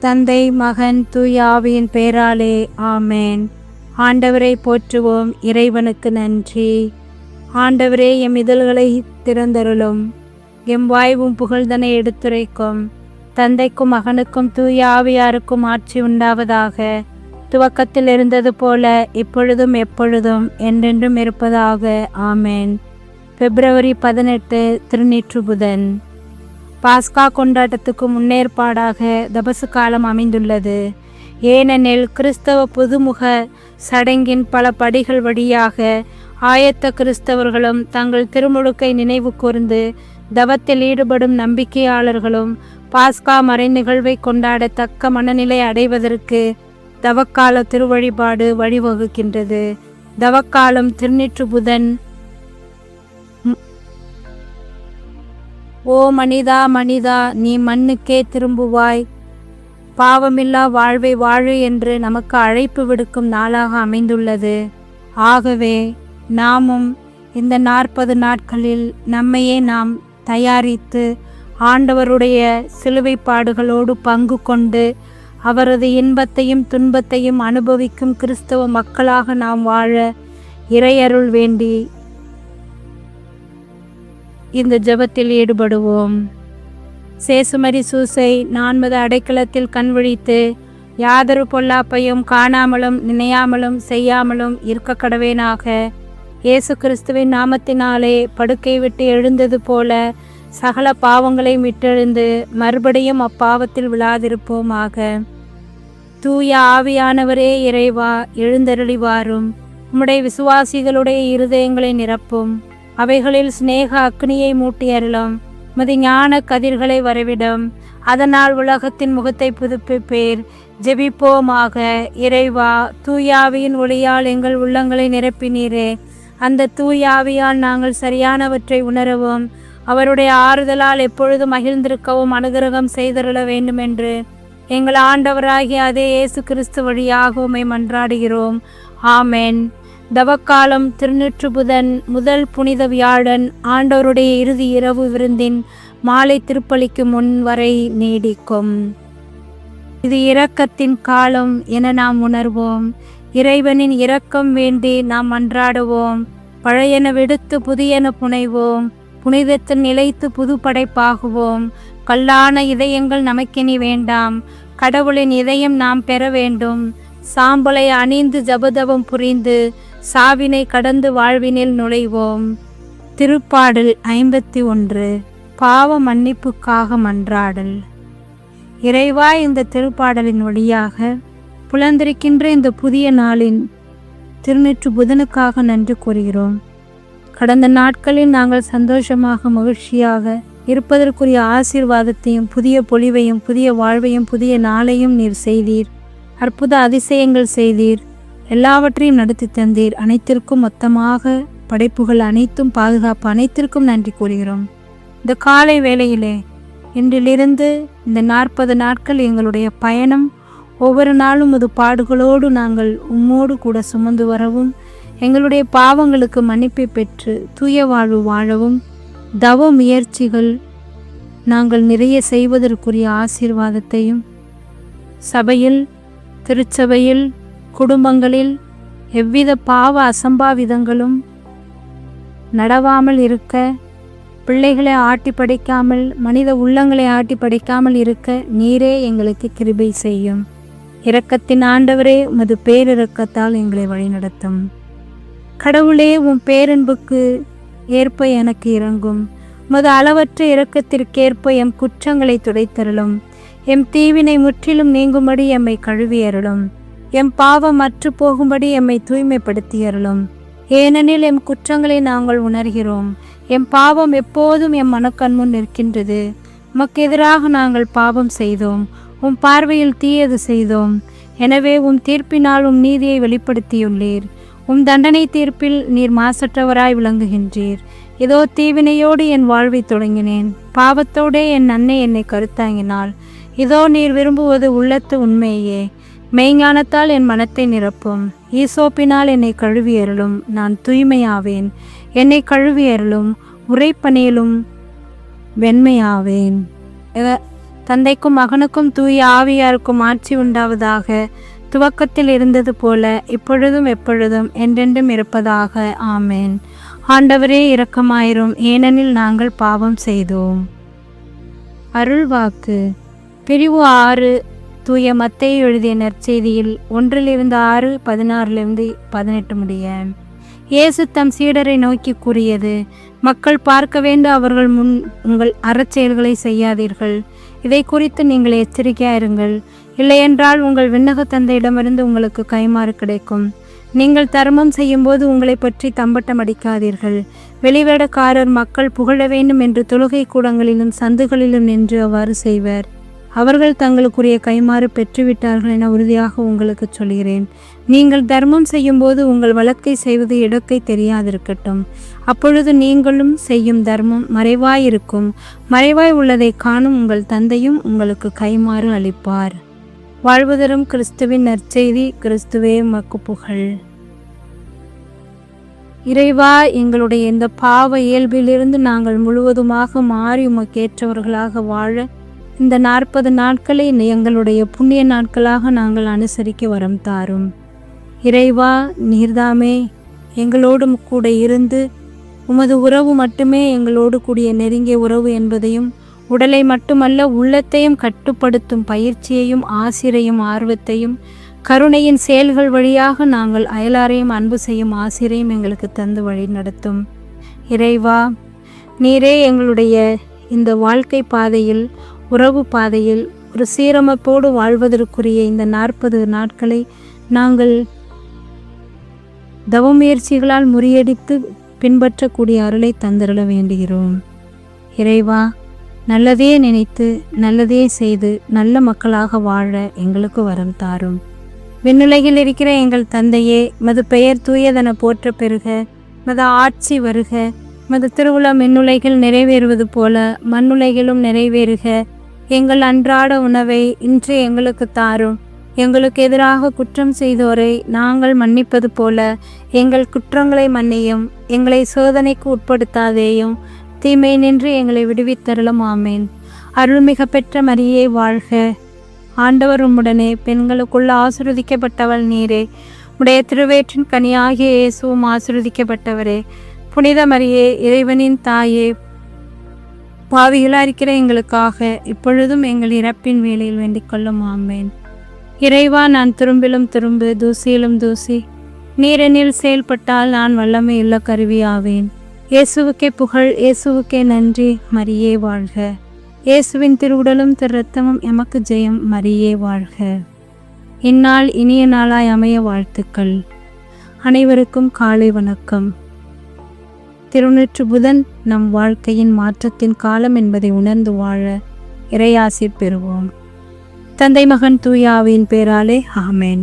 தந்தை, மகன், தூய ஆவியின் பெயராலே ஆமேன். ஆண்டவரை போற்றுவோம். இறைவனுக்கு நன்றி. ஆண்டவரே, எம் இதழ்களை திறந்தருளும். எம் வாய்வும் புகழ்தனை எடுத்துரைக்கும். தந்தைக்கும் மகனுக்கும் தூய ஆவியாருக்கும் ஆட்சி உண்டாவதாக. துவக்கத்தில் இருந்தது போல இப்பொழுதும் எப்பொழுதும் என்றென்றும் இருப்பதாக. ஆமேன். பிப்ரவரி 18 திருநீற்று புதன். பாஸ்கா கொண்டாட்டத்துக்கு முன்னேற்பாடாக தபசு காலம் அமைந்துள்ளது. ஏனெனில் கிறிஸ்தவ புதுமுக சடங்கின் பல படிகள் வழியாக ஆயத்த கிறிஸ்தவர்களும் தங்கள் திருமுழுக்கை நினைவு கூர்ந்து தவத்தில் ஈடுபடும் நம்பிக்கையாளர்களும் பாஸ்கா மறை நிகழ்வை கொண்டாட தக்க மனநிலை அடைவதற்கு தவக்கால திருவழிபாடு வழிவகுக்கின்றது. தவக்காலம் திருநீற்று புதன். ஓ மனிதா, மனிதா, நீ மண்ணுக்கே திரும்புவாய், பாவமில்லா வாழ்வை வாழு என்று நமக்கு அழைப்பு விடுக்கும் நாளாக அமைந்துள்ளது. ஆகவே நாமும் இந்த 40 நாட்களில் நம்மையே நாம் தயாரித்து ஆண்டவருடைய சிலுவை பாடுகளோடு பங்கு கொண்டு அவரது இன்பத்தையும் துன்பத்தையும் அனுபவிக்கும் கிறிஸ்தவ மக்களாக நாம் வாழ இறையருள் வேண்டி இந்த ஜெபத்தில் ஈடுபடுவோம். சேசுமரி சூசை 4 அடைக்கலத்தில் கண்விழித்து யாதொரு பொல்லாப்பையும் காணாமலும் நினையாமலும் செய்யாமலும் இருக்க கடவேனாக. இயேசு கிறிஸ்துவின் நாமத்தினாலே படுக்கை விட்டு எழுந்தது போல சகல பாவங்களை விட்டெழுந்து மறுபடியும் அப்பாவத்தில் விழாதிருப்போமாக. தூய ஆவியானவரே இறைவா, எழுந்தருளி வாரும். உம்முடைய விசுவாசிகளுடைய இருதயங்களை நிரப்பும். அவைகளில் சிநேக அக்னியை மூட்டி அருளும். உமது ஞான கதிர்களை வரவிடும். அதனால் உலகத்தின் முகத்தை புதுப்பிப்பீர். ஜெபிப்போமாக. இறைவா, தூயாவியின் ஒளியால் எங்கள் உள்ளங்களை நிரப்பினீரே. அந்த தூயாவியால் நாங்கள் சரியானவற்றை உணரவும் அவருடைய ஆறுதலால் எப்பொழுதும் மகிழ்ந்திருக்கவும் அனுகிரகம் செய்தருள வேண்டுமென்று எங்கள் ஆண்டவராகிய அதே இயேசு கிறிஸ்து வழியாக உம்மை மன்றாடுகிறோம். ஆமென். தவக்காலம் திருநீற்று புதன் முதல் புனித வியாழன் ஆண்டவருடைய இறுதி இரவு விருந்தின் மாலை திருப்பலிக்கு முன் வரை நீடிக்கும். இது இரக்கத்தின் காலம் என நாம் உணர்வோம். இறைவனின் இரக்கம் வேண்டி நாம் மன்றாடுவோம். பழையன விடுத்து புதியன புனைவோம். புனிதத்தில் நிலைத்து புது படைப்பாகுவோம். கல்லான இதயங்கள் நமக்கினி வேண்டாம். கடவுளின் இதயம் நாம் பெற வேண்டும். சாம்பலை அணிந்து ஜபதவம் புரிந்து சாவினை கடந்து வாழ்வினில் நுழைவோம். திருப்பாடல் 51. பாவ மன்னிப்புக்காக மன்றாடல். இறைவா, இந்த திருப்பாடலின் வழியாக புலந்திருக்கின்ற இந்த புதிய நாளின் திருநீற்று புதனுக்காக நன்றி கூறுகிறோம். கடந்த நாட்களில் நாங்கள் சந்தோஷமாக மகிழ்ச்சியாக இருப்பதற்குரிய ஆசீர்வாதத்தையும் புதிய பொலிவையும் புதிய வாழ்வையும் புதிய நாளையும் நீர் செய்தீர். அற்புத அதிசயங்கள் செய்தீர். எல்லாவற்றையும் நடத்தி தந்தீர். அனைத்திற்கும் மொத்தமாக படைப்புகள் அனைத்தும் பாதுகாப்பு அனைத்திற்கும் நன்றி கூறுகிறோம். இந்த காலை வேளையிலே இன்றிலிருந்து இந்த 40 நாட்கள் எங்களுடைய பயணம் ஒவ்வொரு நாளும் அது பாடுகளோடு நாங்கள் உம்மோடு கூட சுமந்து வரவும் எங்களுடைய பாவங்களுக்கு மன்னிப்பை பெற்று தூய வாழ்வு வாழவும் தவ முயற்சிகள் நாங்கள் நிறைய செய்வதற்குரிய ஆசீர்வாதத்தையும் சபையில், திருச்சபையில், குடும்பங்களில் எவ்வித பாவ அசம்பாவிதங்களும் நடவாமல் இருக்க, பிள்ளைகளை ஆட்டி படைக்காமல், மனித உள்ளங்களை ஆட்டி படைக்காமல் இருக்க நீரே எங்களுக்கு கிருபை செய்யும். இரக்கத்தின் ஆண்டவரே, உமது பேரிரக்கத்தால் எங்களை வழிநடத்தும். கடவுளே, உம் பேரன்புக்கு ஏற்ப எனக்கு இறங்கும். உமது அளவற்ற இரக்கத்திற்கேற்ப எம் குற்றங்களை துடைத்தருளும். எம் தீவினை முற்றிலும் நீங்கும்படி எம்மை கழுவியருளும். எம் பாவம் அற்று போகும்படி எம்மை தூய்மைப்படுத்தியருளும். ஏனெனில் எம் குற்றங்களை நாங்கள் உணர்கிறோம். எம் பாவம் எப்போதும் எம் மனக்கண்முன் நிற்கின்றது. உமக்கு எதிராக நாங்கள் பாவம் செய்தோம். உம் பார்வையில் தீயது செய்தோம். எனவே உம் தீர்ப்பினால் உம் நீதியை வெளிப்படுத்தியுள்ளீர். உம் தண்டனை தீர்ப்பில் நீர் மாசற்றவராய் விளங்குகின்றீர். இதோ தீவினையோடு என் வாழ்வை தொடங்கினேன். பாவத்தோடே என் அன்னை என்னை கருத்தாங்கினாள். இதோ நீர் விரும்புவது உள்ளத்து உண்மையே. மெய்ஞானத்தால் என் மனத்தை நிரப்பும். ஈசோப்பினால் என்னை கழுவியருளும். நான் தூய்மையாவேன். என்னை கழுவியருளும். உறைப்பனியிலும் வெண்மையாவேன். தந்தைக்கும் மகனுக்கும் தூய ஆவியாருக்கும் ஆட்சி உண்டாவதாக. துவக்கத்தில் இருந்தது போல இப்பொழுதும் எப்பொழுதும் என்றென்றும் இருப்பதாக. ஆமேன். ஆண்டவரே இரக்கமாயிரும், ஏனெனில் நாங்கள் பாவம் செய்தோம். அருள்வாக்கு. பிரிவு 6. தூய மத்தேயு எழுதிய நற்செய்தியில் 1:6-16 முடிய. இயேசு தம் சீடரை நோக்கி கூறியது: மக்கள் பார்க்க வேண்டு அவர்கள் முன் உங்கள் அறச்செயல்களை செய்யாதீர்கள். இதை குறித்து நீங்கள் எச்சரிக்கையாயிருங்கள். இல்லையென்றால் உங்கள் விண்ணக தந்தையிடமிருந்து உங்களுக்கு கைமாறு கிடைக்கும். நீங்கள் தர்மம் செய்யும்போது உங்களை பற்றி தம்பட்டம் அடிக்காதீர்கள். வெளிவேடக்காரர் மக்கள் புகழ வேண்டும் என்று தொழுகை கூடங்களிலும் சந்துகளிலும் நின்று அவ்வாறு செய்வர். அவர்கள் தங்களுக்குரிய கைமாறு பெற்றுவிட்டார்கள் என உறுதியாக உங்களுக்கு சொல்கிறேன். நீங்கள் தர்மம் செய்யும்போது உங்கள் வழக்கை செய்வது இடக்கை தெரியாதிருக்கட்டும். அப்பொழுது நீங்களும் செய்யும் தர்மம் மறைவாயிருக்கும். மறைவாய் உள்ளதை காணும் உங்கள் தந்தையும் உங்களுக்கு கைமாறு அளிப்பார். வாழ்வு தரும் கிறிஸ்துவின் நற்செய்தி. கிறிஸ்துவே உமக்கு புகழ். இறைவா, எங்களுடைய இந்த பாவ இயல்பிலிருந்து நாங்கள் முழுவதுமாக மாறி உமக்கேற்றவர்களாக வாழ இந்த 40 நாட்களை எங்களுடைய புண்ணிய நாட்களாக நாங்கள் அனுசரிக்க வரம் தாரும். இறைவா, நீர்தாமே எங்களோடு கூட இருந்து உமது உறவு மட்டுமே எங்களோடு கூடிய நெருங்கிய உறவு என்பதையும், உடலை மட்டுமல்ல உள்ளத்தையும் கட்டுப்படுத்தும் பயிற்சியையும் ஆசிரையும் ஆர்வத்தையும் கருணையின் செயல்கள் வழியாக நாங்கள் அயலாரையும் அன்பு செய்யும் ஆசிரையும் எங்களுக்கு தந்து வழி நடத்தும். இறைவா, நீரே எங்களுடைய இந்த வாழ்க்கை பாதையில், உறவு பாதையில் ஒரு சீரமைப்போடு வாழ்வதற்குரிய இந்த 40 நாட்களை நாங்கள் தவமுயற்சிகளால் முறியடித்து பின்பற்றக்கூடிய அருளை தந்திரள வேண்டுகிறோம். இறைவா, நல்லதே நினைத்து நல்லதே செய்து நல்ல மக்களாக வாழ எங்களுக்கு வரம் தாரும். விண்ணுலகில் இருக்கிற எங்கள் தந்தையே, மது பெயர் தூயதென போற்ற பெறுக. மது ஆட்சி வருக. மது திருவுளம் விண்ணுலகில் நிறைவேறுவது போல மண்ணுலகிலும் நிறைவேறுக. எங்கள் அன்றாட உணவை இன்று எங்களுக்கு தாரும். எங்களுக்கு எதிராக குற்றம் செய்தோரை நாங்கள் மன்னிப்பது போல எங்கள் குற்றங்களை மன்னியும். எங்களை சோதனைக்கு உட்படுத்தாதேயும், தீமை நின்று எங்களை விடுவித்தருளும். ஆமேன். அருள்மிக பெற்ற மரியே வாழ்க. ஆண்டவர் உம்முடனே, பெண்களுக்குள்ள ஆசீர்வதிக்கப்பட்டவள் நீரே. உடைய திருவேற்றின் கனியாகிய இயேசுவும் ஆசீர்வதிக்கப்பட்டவரே. புனித மரியே, இறைவனின் தாயே, பாவிகளாக இருக்கிற எங்களுக்காக இப்பொழுதும் எங்கள் இறப்பின் வேளையில் வேண்டிக் கொள்ளும். ஆமேன். இறைவா, நான் திரும்பிலும் திரும்பு, தூசியிலும் தூசி. நீரெனில் செயல்பட்டால் நான் வல்லமை உள்ள கருவியாவேன். இயேசுவுக்கே புகழ், இயேசுவுக்கே நன்றி. மரியே வாழ்க. இயேசுவின் திருவுடலும் திரு இரத்தமும் எமக்கு ஜெயம். மரியே வாழ்க. இந்நாள் இனிய நாளாய் அமைய வாழ்த்துக்கள். அனைவருக்கும் காலை வணக்கம். திருநெற்று புதன் நம் வாழ்க்கையின் மாற்றத்தின் காலம் என்பதை உணர்ந்து வாழ இறையாசி பெறுவோம். தந்தை, மகன், தூய ஆவியின் பேராலே ஆமேன்.